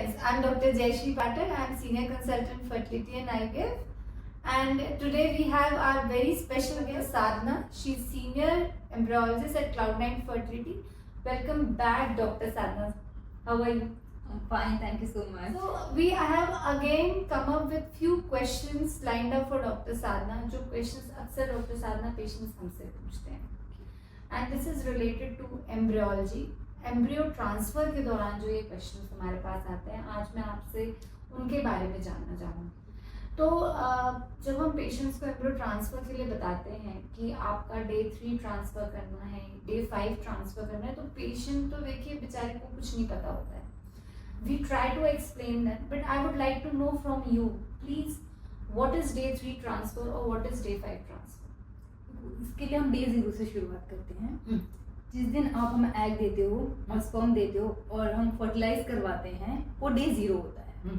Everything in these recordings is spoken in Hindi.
friends, I'm Dr. Jayashree Patel. I'm Senior Consultant Fertility and IVF. And today we have our very special guest Sadhna. She's Senior Embryologist at Cloud9 Fertility. Welcome back, Dr. Sadhna. How are you? I'm fine, thank you so much. So we have again come up with few questions lined up for Dr. Sadhna. जो questions अक्सर Dr. Sadhna patients हमसे पूछते हैं. And this is related to embryology. Embryo transfer के दौरान जो ये क्वेश्चन हमारे पास आते हैं, आज मैं आपसे उनके बारे में जानना चाहूँगी. तो जब हम पेशेंट्स को एम्ब्रियो ट्रांसफर के लिए बताते हैं कि आपका डे 3 ट्रांसफर करना है, डे 5 ट्रांसफर करना है, तो पेशेंट तो देखिए बेचारे को कुछ नहीं पता होता है. We try to explain that, but I would like to know from you please what is day 3 transfer और व्हाट इज डे 5 ट्रांसफर. इसके लिए हम डे 0 से शुरुआत करते हैं. जिस दिन आप हमें एग देते हो और स्पर्म देते हो और हम फर्टिलाइज करवाते हैं, वो डे 0 होता है.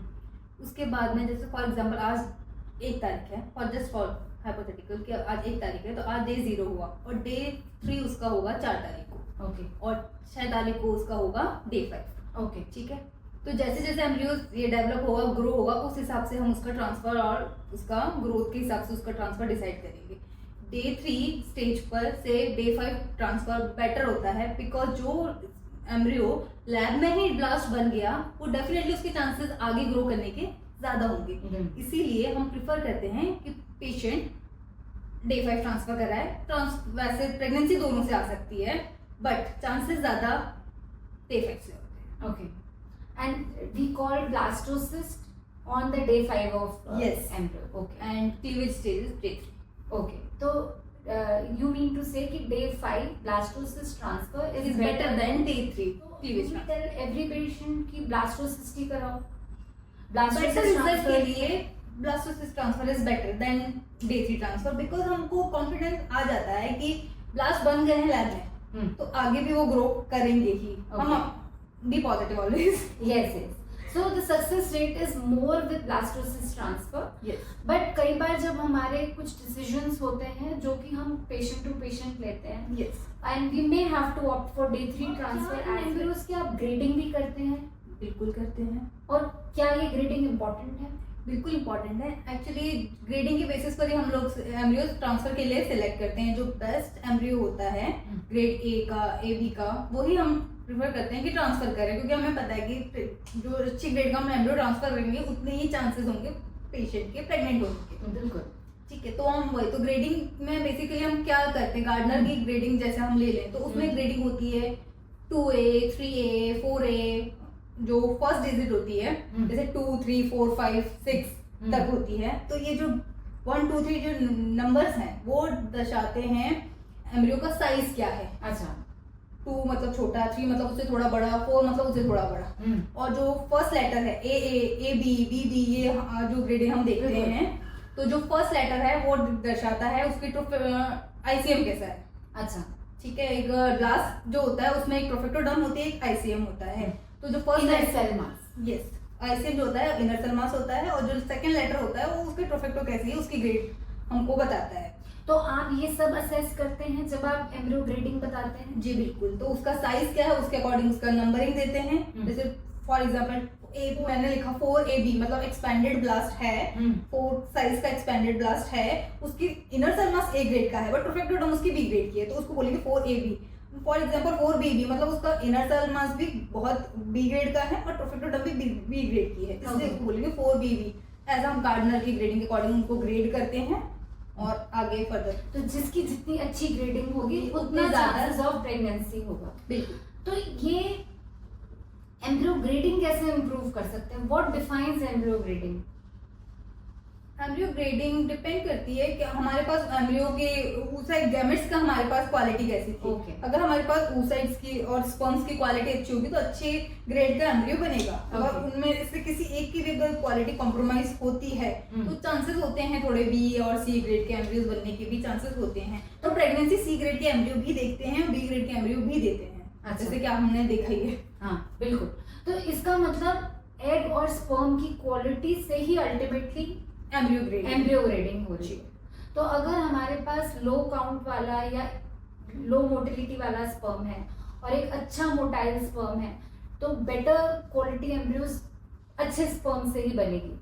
उसके बाद में जैसे फॉर एग्जांपल आज 1 तारीख है, और जस्ट फॉर हाइपोथेटिकल कि आज 1 तारीख है, तो आज डे 0 हुआ और डे 3 उसका होगा 4 तारीख को. ओके. और 6 तारीख को उसका होगा डे 5. ओके, ठीक है. तो जैसे जैसे एम्ब्रियो ये डेवलप होगा, ग्रो होगा, उस हिसाब से हम उसका ट्रांसफर और उसका ग्रोथ के हिसाब से उसका ट्रांसफर डिसाइड करेंगे. डे 3 स्टेज पर से डे 5 ट्रांसफर बेटर होता है, बिकॉज जो एम्ब्रियो लैब में ही ब्लास्ट बन गया, वो डेफिनेटली उसके चांसेस आगे ग्रो करने के ज्यादा होंगे. इसीलिए हम प्रिफर करते हैं कि पेशेंट डे 5 ट्रांसफर कराए. वैसे प्रेगनेंसी दोनों से आ सकती है, बट चांसेस ज्यादा डे 5 से होते हैं. Okay. And we call blastocyst on the day 5 of embryo. Okay. And cleavage stage is day 3. Okay. तो you mean to say कि day 5 blastocyst transfer is better than day 3 So cleavage we transfer. tell every patient कि blastocyst ही कराओ. बेटर Blastocyst रिजल्ट के transfer लिए blastocyst transfer is better than day 3 transfer, because हमको कॉन्फिडेंस आ जाता है कि ब्लास्ट बन गए हैं लैब में, तो आगे भी वो ग्रो करेंगे ही. हम be positive always. yes. So the success rate is more with blastocyst transfer. Yes. But कई बार जब हमारे कुछ decisions होते हैं जो कि हम patient to patient लेते हैं, yes. and we may have to opt for day 3 transfer and फिर उसकी आप grading भी करते हैं. बिल्कुल करते हैं. और क्या ये ग्रेडिंग इम्पोर्टेंट है? बिल्कुल इंपॉर्टेंट है. एक्चुअली ग्रेडिंग के बेसिस पर ही हम लोग एम्ब्रियो ट्रांसफर के लिए सिलेक्ट करते हैं. जो बेस्ट एम्ब्रियो होता है ग्रेड ए का, ए बी का, वही हम प्रिफर करते हैं कि ट्रांसफर करें, क्योंकि हमें पता है कि जो अच्छी ग्रेड का हम एम्ब्रियो ट्रांसफर करेंगे उतने ही चांसेस होंगे पेशेंट के प्रेग्नेंट होने के. बिल्कुल. ठीक है. तो हम वही तो ग्रेडिंग में बेसिकली हम क्या करते हैं, गार्डनर की ग्रेडिंग जैसे हम ले लें तो उसमें ग्रेडिंग होती है 2A, 3A, 4A. जो फर्स्ट डिजिट होती है जैसे 2, 3, 4, 5, 6 तक होती है. तो ये जो 1, 2, 3 जो नंबर्स हैं वो दर्शाते हैं एम्ब्रियो का साइज क्या है. अच्छा. 2 मतलब छोटा, 3 मतलब उससे थोड़ा बड़ा, 4 मतलब उससे थोड़ा बड़ा. और जो फर्स्ट लेटर है ए बी, बी, ये जो ग्रेडिंग हम देखते हैं, तो जो फर्स्ट लेटर है वो दर्शाता है उसकी आईसीएम कैसा है. अच्छा. ठीक है. एक ग्लास जो होता है उसमें एक प्रोफेक्टोडर्म होती है, एक आईसीएम होता है. तो जो first inner cell mass. Yes. ICM जो होता है इनर सेल मास होता है, और जो सेकंड लेटर होता है वो उसके प्रोफेक्टो कैसी है उसकी ग्रेड हमको बताता है. तो आप ये सब असेस करते हैं जब आप एम्ब्रियो ग्रेडिंग बताते हैं? जी बिल्कुल. तो उसका साइज क्या है उसके अकॉर्डिंग उसका नंबरिंग देते हैं. जैसे फॉर एग्जांपल मैंने लिखा 4AB मतलब एक्सपैंडेड ब्लास्ट है, 4 साइज का एक्सपैंडेड ब्लास्ट है, उसकी inner cell mass A grade का है, बट प्रोफेक्टोडर्म उसकी B ग्रेड की है, तो उसको बोलेंगे 4AB. फॉर एग्जांपल 4BB मतलब उसका इनर सेल मास भी बहुत B ग्रेड का है और प्रोफेक्टोडर्म भी B ग्रेड की है, इसलिए उसको बोलेंगे 4BB. ऐसा हम गार्डनर की ग्रेडिंग के अकॉर्डिंग उनको ग्रेड करते हैं और आगे फर्दर. तो जिसकी जितनी अच्छी ग्रेडिंग होगी उतना उतनी ज्यादा चांसेस ऑफ प्रेगनेंसी होगा. बिल्कुल. तो ये एम्ब्रियो ग्रेडिंग कैसे इम्प्रूव कर सकते हैं? What defines embryo grading? Embryo grading depend करती है कि हमारे पास एम्ब्रियो के oocyte गैमेट्स का हमारे पास क्वालिटी कैसी थी. Okay. अगर हमारे पास oocytes की और स्पर्म्स की क्वालिटी अच्छी होगी तो अच्छे ग्रेड का एम्ब्रियो बनेगा. अगर उनमें से किसी एक की भी अगर क्वालिटी कॉम्प्रोमाइज होती है तो चांसेस होते हैं थोड़े B और C ग्रेड के एम्ब्रियोज बनने के भी चांसेस होते हैं. तो प्रेगनेंसी C ग्रेड के एम्ब्रियो भी देखते हैं, B ग्रेड के एम्ब्रियो भी देते हैं. अच्छा. जैसे कि हमने देखा ही है. हाँ बिल्कुल. तो इसका मतलब एग और स्पर्म की क्वालिटी से ही अल्टीमेटली एम्ब्रियो ग्रेडिंग हो रही है. तो अगर हमारे पास लो काउंट वाला या लो मोटिलिटी वाला स्पर्म है और एक अच्छा मोटाइल स्पर्म है, तो बेटर क्वालिटी एम्ब्रियोज अच्छे स्पर्म से ही बनेगी।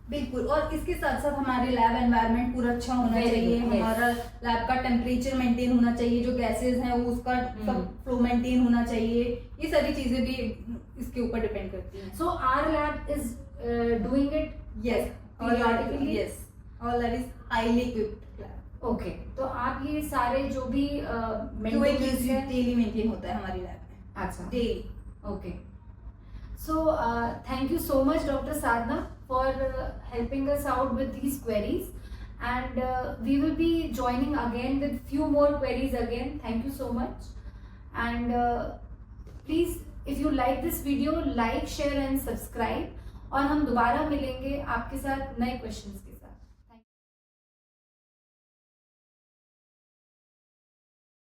बिल्कुल। और इसके साथ साथ हमारे लैब एनवायरनमेंट पूरा अच्छा होना Very चाहिए, good, yes. हमारा लैब का टेम्परेचर मेंटेन होना चाहिए, जो गैसेस हैं वो उसका सब फ्लो मेंटेन होना चाहिए, ये सारी चीजें भी इसके ऊपर डिपेंड करती हैं। So our lab is doing it yes, periodically? Yes, all lab is highly equipped lab. Okay, तो आप ये सारे जो भी maintenance है, डेली मेंटेन होता है हमारी लैब में, अच्छा, daily. okay. So thank you so much Dr. Sadhna for helping us out with these queries, and we will be joining again with few more queries again. Thank you so much, and please if you like this video, like, share and subscribe, और हम दोबारा मिलेंगे आपके साथ नए क्वेश्चंस के